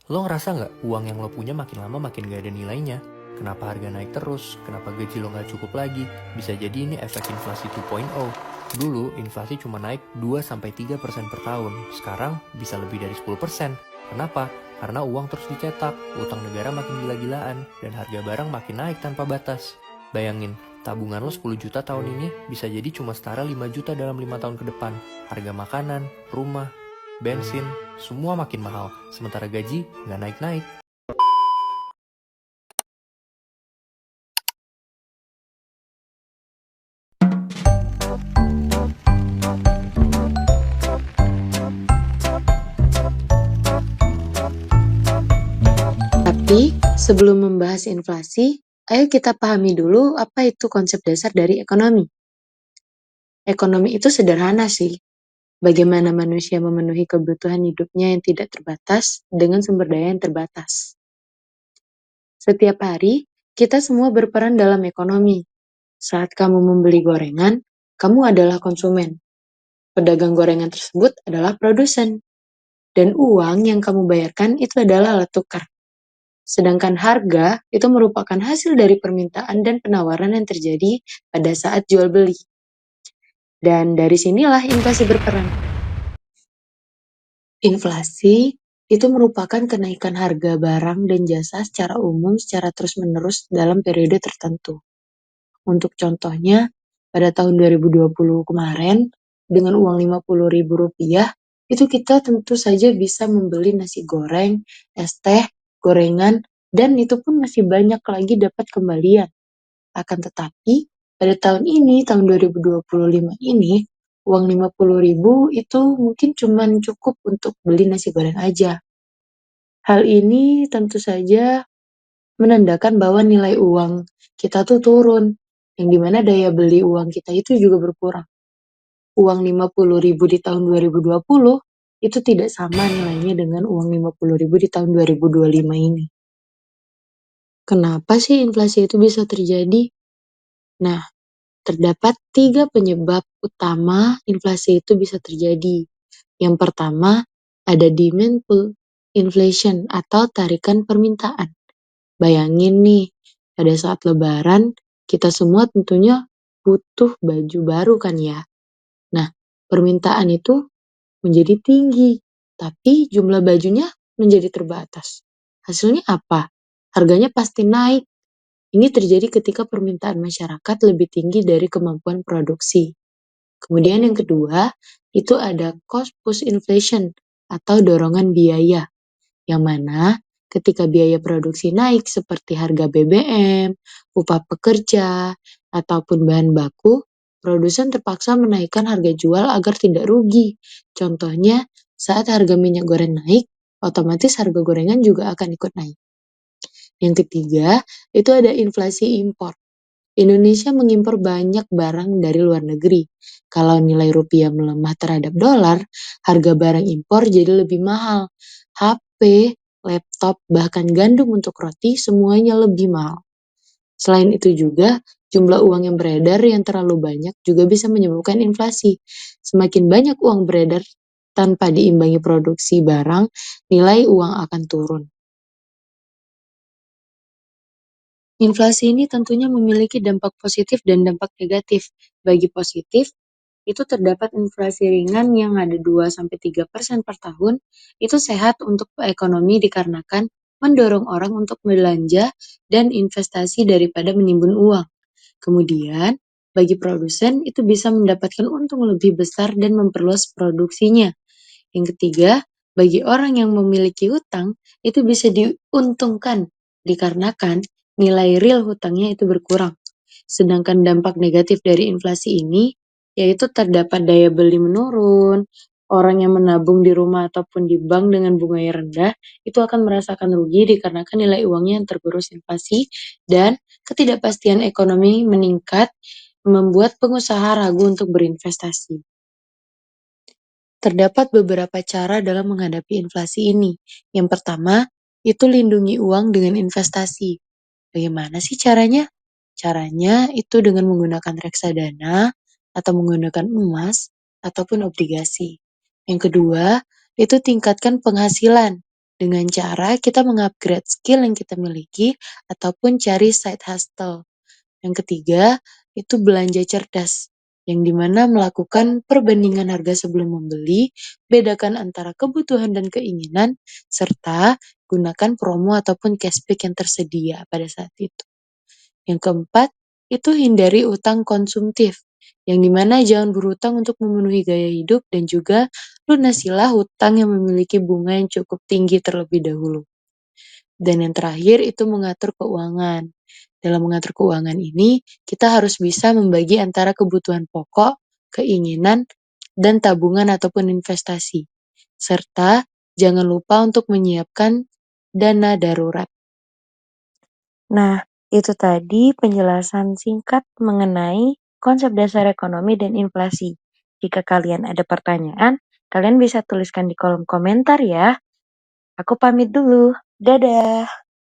Lo ngerasa nggak uang yang lo punya makin lama makin gak ada nilainya? Kenapa harga naik terus? Kenapa gaji lo nggak cukup lagi? Bisa jadi ini efek inflasi 2.0. Dulu inflasi cuma naik 2-3% per tahun. Sekarang bisa lebih dari 10%. Kenapa? Karena uang terus dicetak, utang negara makin gila-gilaan, dan harga barang makin naik tanpa batas. Bayangin, tabungan lo 10 juta tahun ini bisa jadi cuma setara 5 juta dalam 5 tahun ke depan. Harga makanan, rumah, bensin, semua makin mahal, sementara gaji nggak naik-naik. Tapi, sebelum membahas inflasi, ayo kita pahami dulu apa itu konsep dasar dari ekonomi. Ekonomi itu sederhana sih, bagaimana manusia memenuhi kebutuhan hidupnya yang tidak terbatas dengan sumber daya yang terbatas. Setiap hari, kita semua berperan dalam ekonomi. Saat kamu membeli gorengan, kamu adalah konsumen. Pedagang gorengan tersebut adalah produsen. Dan uang yang kamu bayarkan itu adalah alat tukar. Sedangkan harga itu merupakan hasil dari permintaan dan penawaran yang terjadi pada saat jual beli. Dan dari sinilah inflasi berperan. Inflasi itu merupakan kenaikan harga barang dan jasa secara umum secara terus-menerus dalam periode tertentu. Untuk contohnya, pada tahun 2020 kemarin, dengan uang Rp50.000, itu kita tentu saja bisa membeli nasi goreng, es teh, gorengan, dan itu pun masih banyak lagi dapat kembalian. Akan tetapi, pada tahun ini, tahun 2025 ini, uang 50.000 itu mungkin cuma cukup untuk beli nasi goreng aja. Hal ini tentu saja menandakan bahwa nilai uang kita tuh turun, yang dimana daya beli uang kita itu juga berkurang. Uang 50.000 di tahun 2020 itu tidak sama nilainya dengan uang 50.000 di tahun 2025 ini. Kenapa sih inflasi itu bisa terjadi? Nah, terdapat 3 penyebab utama inflasi itu bisa terjadi. Yang pertama, ada demand pull inflation atau tarikan permintaan. Bayangin nih, pada saat lebaran, kita semua tentunya butuh baju baru kan ya. Nah, permintaan itu menjadi tinggi, tapi jumlah bajunya menjadi terbatas. Hasilnya apa? Harganya pasti naik. Ini terjadi ketika permintaan masyarakat lebih tinggi dari kemampuan produksi. Kemudian yang kedua, itu ada cost push inflation atau dorongan biaya, yang mana ketika biaya produksi naik seperti harga BBM, upah pekerja, ataupun bahan baku, produsen terpaksa menaikkan harga jual agar tidak rugi. Contohnya, saat harga minyak goreng naik, otomatis harga gorengan juga akan ikut naik. Yang ketiga, itu ada inflasi impor. Indonesia mengimpor banyak barang dari luar negeri. Kalau nilai rupiah melemah terhadap dolar, harga barang impor jadi lebih mahal. HP, laptop, bahkan gandum untuk roti semuanya lebih mahal. Selain itu juga, jumlah uang yang beredar yang terlalu banyak juga bisa menyebabkan inflasi. Semakin banyak uang beredar tanpa diimbangi produksi barang, nilai uang akan turun. Inflasi ini tentunya memiliki dampak positif dan dampak negatif. Bagi positif, itu terdapat inflasi ringan yang ada 2-3% per tahun, itu sehat untuk ekonomi dikarenakan mendorong orang untuk belanja dan investasi daripada menimbun uang. Kemudian, bagi produsen itu bisa mendapatkan untung lebih besar dan memperluas produksinya. Yang ketiga, bagi orang yang memiliki hutang, itu bisa diuntungkan dikarenakan nilai real hutangnya itu berkurang. Sedangkan dampak negatif dari inflasi ini, yaitu terdapat daya beli menurun, orang yang menabung di rumah ataupun di bank dengan bunga yang rendah, itu akan merasakan rugi dikarenakan nilai uangnya yang tergerus inflasi, dan ketidakpastian ekonomi meningkat, membuat pengusaha ragu untuk berinvestasi. Terdapat beberapa cara dalam menghadapi inflasi ini. Yang pertama, itu lindungi uang dengan investasi. Bagaimana sih caranya? Caranya itu dengan menggunakan reksadana atau menggunakan emas ataupun obligasi. Yang kedua, itu tingkatkan penghasilan. dengan cara kita mengupgrade skill yang kita miliki ataupun cari side hustle. Yang ketiga, itu belanja cerdas, yang dimana melakukan perbandingan harga sebelum membeli, bedakan antara kebutuhan dan keinginan, serta gunakan promo ataupun cashback yang tersedia pada saat itu. Yang keempat, itu hindari utang konsumtif, yang dimana jangan berutang untuk memenuhi gaya hidup dan juga lunasilah hutang yang memiliki bunga yang cukup tinggi terlebih dahulu. Dan yang terakhir itu mengatur keuangan. Dalam mengatur keuangan ini, kita harus bisa membagi antara kebutuhan pokok, keinginan, dan tabungan ataupun investasi. Serta jangan lupa untuk menyiapkan dana darurat. Nah, itu tadi penjelasan singkat mengenai konsep dasar ekonomi dan inflasi. Jika kalian ada pertanyaan, kalian bisa tuliskan di kolom komentar ya. Aku pamit dulu. Dadah.